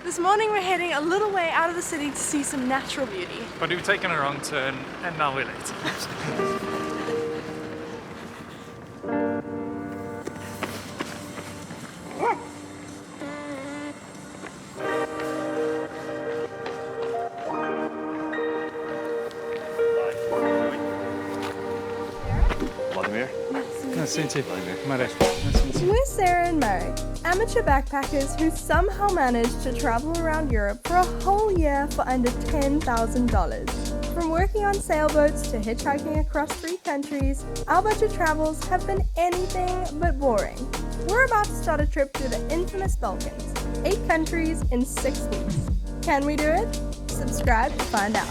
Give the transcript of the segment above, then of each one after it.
This morning we're heading a little way out of the city to see some natural beauty. But we've taken a wrong turn and now we're late. Nice to meet you. Marek. Nice to meet you. We're Sarah and Marek, amateur backpackers who somehow managed to travel around Europe for a whole year for under $10,000. From working on sailboats to hitchhiking across 3 countries, our budget travels have been anything but boring. We're about to start a trip through the infamous Balkans, 8 countries in 6 weeks. Can we do it? Subscribe to find out.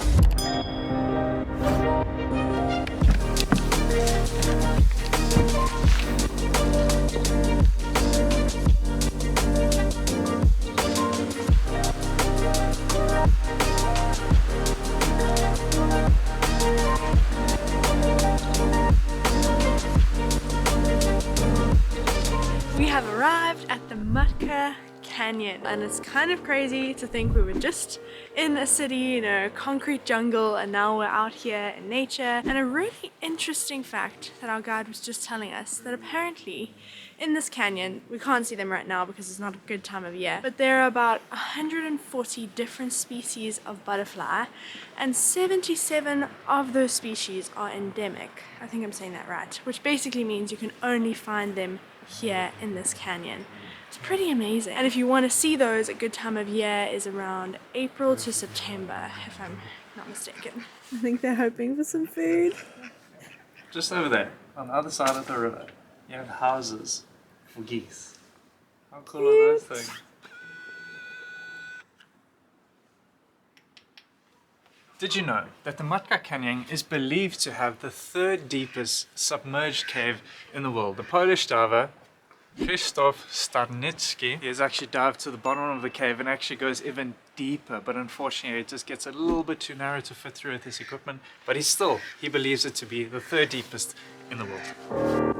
We have arrived at the Matka Canyon, and it's kind of crazy to think we were just in a city, concrete jungle, and now we're out here in nature. And a really interesting fact that our guide was just telling us, that apparently in this canyon, we can't see them right now because it's not a good time of year, but there are about 140 different species of butterfly, and 77 of those species are endemic. I think I'm saying that right, which basically means you can only find them here in this canyon. It's pretty amazing. And if you want to see those, a good time of year is around April to September, if I'm not mistaken. I think they're hoping for some food. Just over there, on the other side of the river, you have houses for geese. How cool are those things? Did you know that the Matka Canyon is believed to have the 3rd deepest submerged cave in the world? The Polish diver Krzysztof Starnicki has actually dived to the bottom of the cave and actually goes even deeper, but unfortunately it just gets a little bit too narrow to fit through with his equipment, but he believes it to be the 3rd deepest in the world.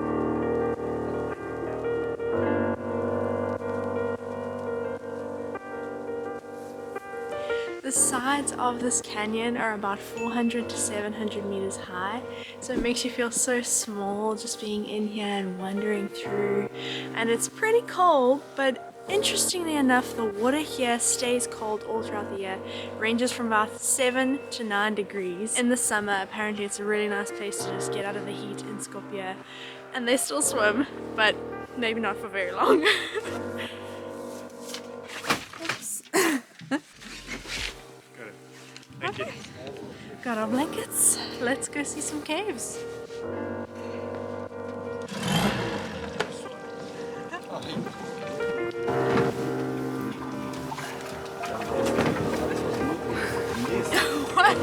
The sides of this canyon are about 400 to 700 meters high, so it makes you feel so small just being in here and wandering through. And it's pretty cold, but interestingly enough, the water here stays cold all throughout the year. Ranges from about 7 to 9 degrees. In the summer, apparently it's a really nice place to just get out of the heat in Skopje. And they still swim, but maybe not for very long. Thank you. Got our blankets. Let's go see some caves. What?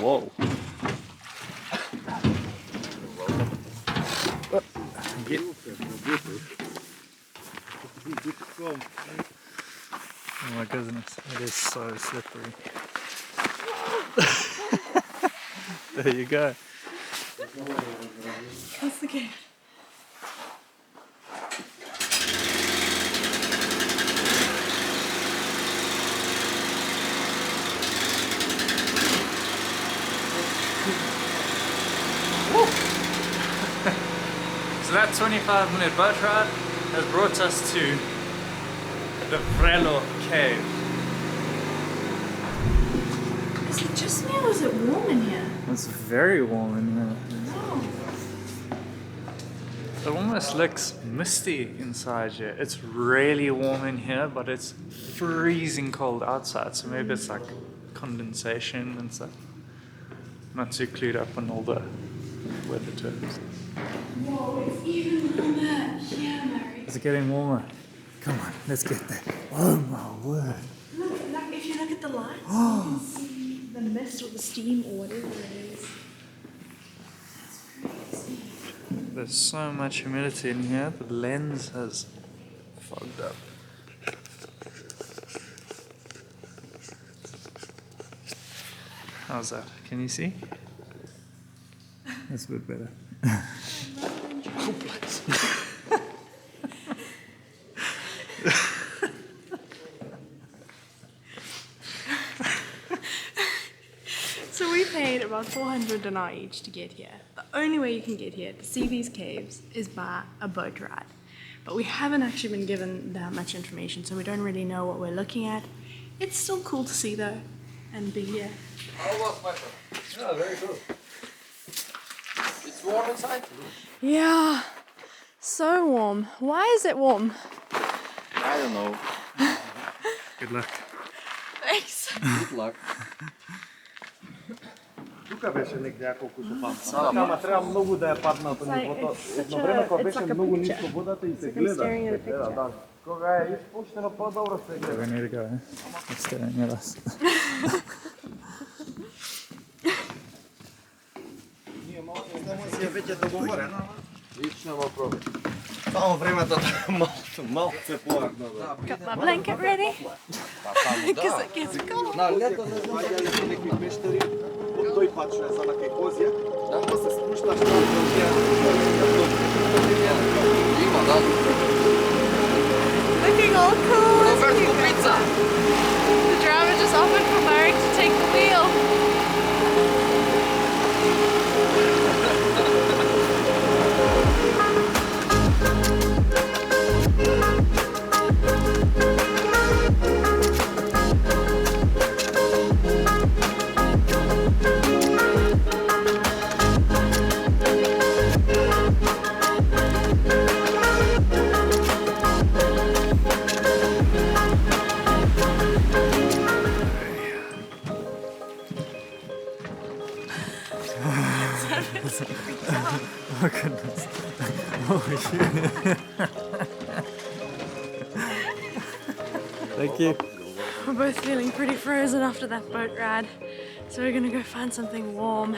Whoa. Oh my goodness, it is so slippery. There you go. That's the cave. So that 25-minute boat ride has brought us to the Vrelo Cave. Is it just me or is it warm in here? It's very warm in here. Oh. It almost looks misty inside here. It's really warm in here, but it's freezing cold outside. So maybe it's like condensation and stuff. Not too clued up on all the weather terms. Whoa. it's getting warmer. Come on, let's get there. Oh my word. Look, if you look at the lights, you can see the mist or the steam or whatever it is. It's crazy. There's so much humidity in here, the lens has fogged up. How's that? Can you see? That's a bit better. So we paid about 400 dinar each to get here. The only way you can get here to see these caves is by a boat ride. But we haven't actually been given that much information, so we don't really know what we're looking at. It's still cool to see though, and be here. How was my friend? Yeah, very good. It's warm inside? Yeah, so warm. Why is it warm? I don't know. Good luck. Thanks. Good luck. Тука беше няколко шопанца. Ама трябва много да я падна по нивото. Едно време, когато беше много ниско водата и се гледа. Да. Кога е изпущено, по-добро се гледа. We need to go, eh? It's staring at us. Ние може да си е вече договорено. Лично въпрос. Само времето да малко се плакна. Got my blanket ready? Because it gets cold. На лето не знам дали са някакви мещери. От той път ще е за на Кайкозия. Да се спущаш на Кайкозия. Има, да. Looking all cool. Роберт Купица. The driver just offered for Marek to take the wheel. Oh goodness. Oh shit. Thank you. We're both feeling pretty frozen after that boat ride, so we're gonna go find something warm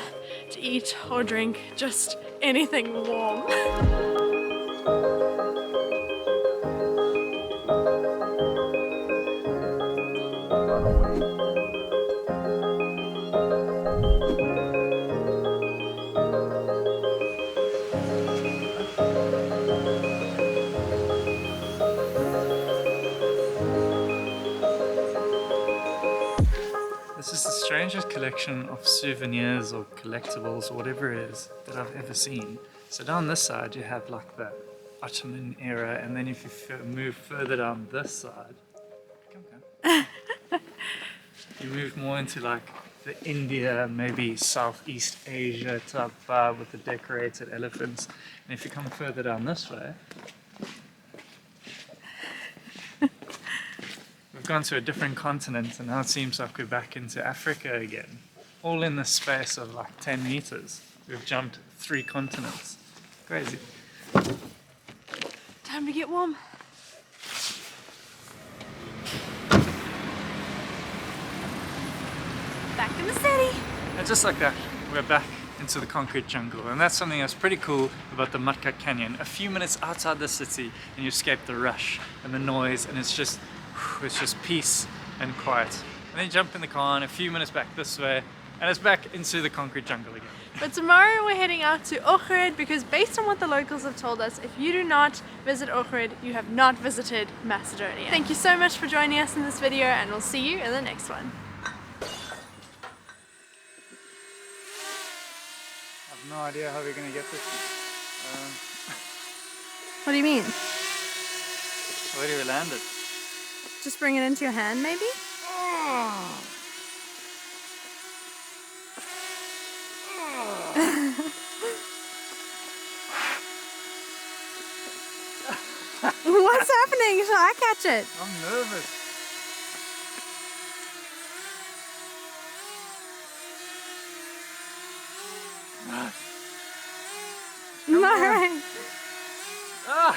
to eat or drink, just anything warm. This is the strangest collection of souvenirs or collectibles or whatever it is that I've ever seen. So down this side you have like the Ottoman era, and then if you move further down this side, you move more into like the India, maybe Southeast Asia type vibe with the decorated elephants. And if you come further down this way, we've gone to a different continent, and now it seems like we're back into Africa again. All in the space of like 10 meters. We've jumped 3 continents. Crazy. Time to get warm. Back in the city. And just like that, we're back into the concrete jungle. And that's something that's pretty cool about the Matka Canyon. A few minutes outside the city and you escape the rush and the noise, and it's just peace and quiet. And then you jump in the car and a few minutes back this way, and it's back into the concrete jungle again. But tomorrow we're heading out to Ohrid, because based on what the locals have told us, if you do not visit Ohrid, you have not visited Macedonia. Thank you so much for joining us in this video, and we'll see you in the next one. I have no idea how we're going to get this. What do you mean? Where do we land it? Just bring it into your hand, maybe? What's happening? Shall I catch it? I'm nervous. Marek! Ah!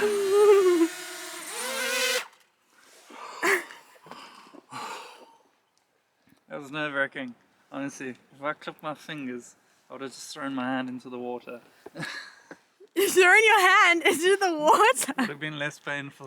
was nerve-wracking, honestly. If I clipped my fingers, I would have just thrown my hand into the water. You're throwing your hand into the water. Would have been less painful.